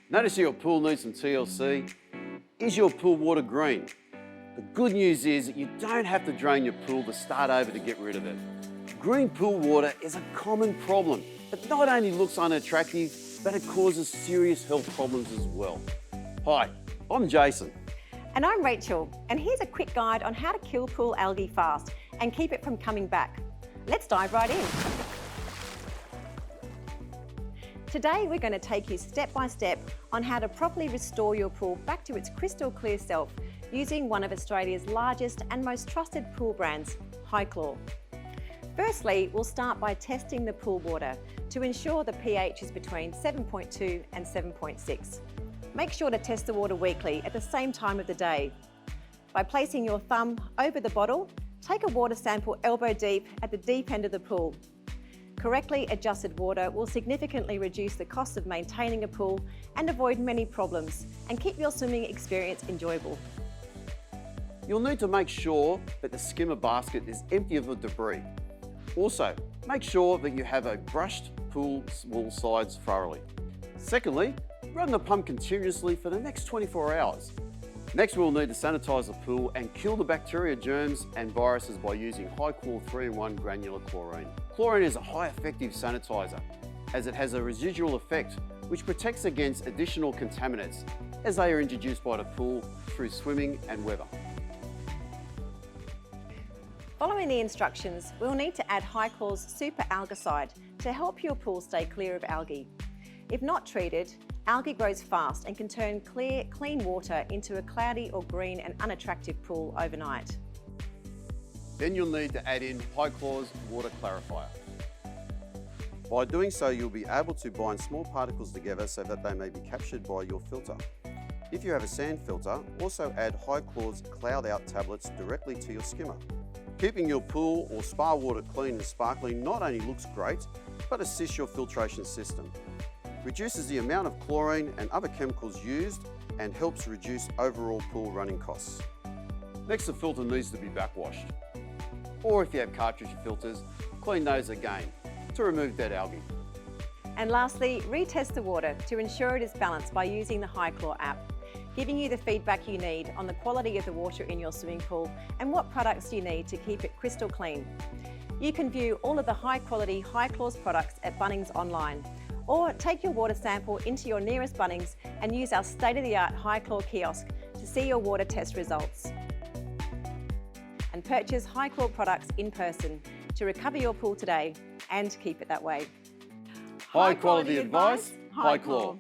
Notice your pool needs some TLC. Is your pool water green? The good news is that you don't have to drain your pool to start over to get rid of it. Green pool water is a common problem that not only looks unattractive, but it causes serious health problems as well. Hi, I'm Jason. And I'm Rachel, and here's a quick guide on how to kill pool algae fast and keep it from coming back. Let's dive right in. Today we're going to take you step by step on how to properly restore your pool back to its crystal clear self using one of Australia's largest and most trusted pool brands, Hy-Clor. Firstly, we'll start by testing the pool water to ensure the pH is between 7.2 and 7.6. Make sure to test the water weekly at the same time of the day. By placing your thumb over the bottle, take a water sample elbow deep at the deep end of the pool. Correctly adjusted water will significantly reduce the cost of maintaining a pool and avoid many problems and keep your swimming experience enjoyable. You'll need to make sure that the skimmer basket is empty of the debris. Also, make sure that you have brushed pool wall sides thoroughly. Secondly, run the pump continuously for the next 24 hours. Next, we'll need to sanitize the pool and kill the bacteria, germs and viruses by using Hy-Clor 3-in-1 Granular Chlorine. Chlorine is a high effective sanitizer as it has a residual effect which protects against additional contaminants as they are introduced by the pool through swimming and weather. Following the instructions, we'll need to add Hy-Clor's Super Algaecide to help your pool stay clear of algae. If not treated, algae grows fast and can turn clear, clean water into a cloudy or green and unattractive pool overnight. Then you'll need to add in Hy-Clor's water clarifier. By doing so, you'll be able to bind small particles together so that they may be captured by your filter. If you have a sand filter, also add Hy-Clor's Cloud Out tablets directly to your skimmer. Keeping your pool or spa water clean and sparkling not only looks great, but assists your filtration system. Reduces the amount of chlorine and other chemicals used and helps reduce overall pool running costs. Next, the filter needs to be backwashed. Or if you have cartridge filters, clean those again to remove dead algae. And lastly, retest the water to ensure it is balanced by using the Hy-Clor app, giving you the feedback you need on the quality of the water in your swimming pool and what products you need to keep it crystal clean. You can view all of the high-quality Hy-Clor's products at Bunnings online, or take your water sample into your nearest Bunnings and use our state-of-the-art Hy-Clor kiosk to see your water test results. And purchase Hy-Clor products in person to recover your pool today and keep it that way. High quality advice, Hy-Clor.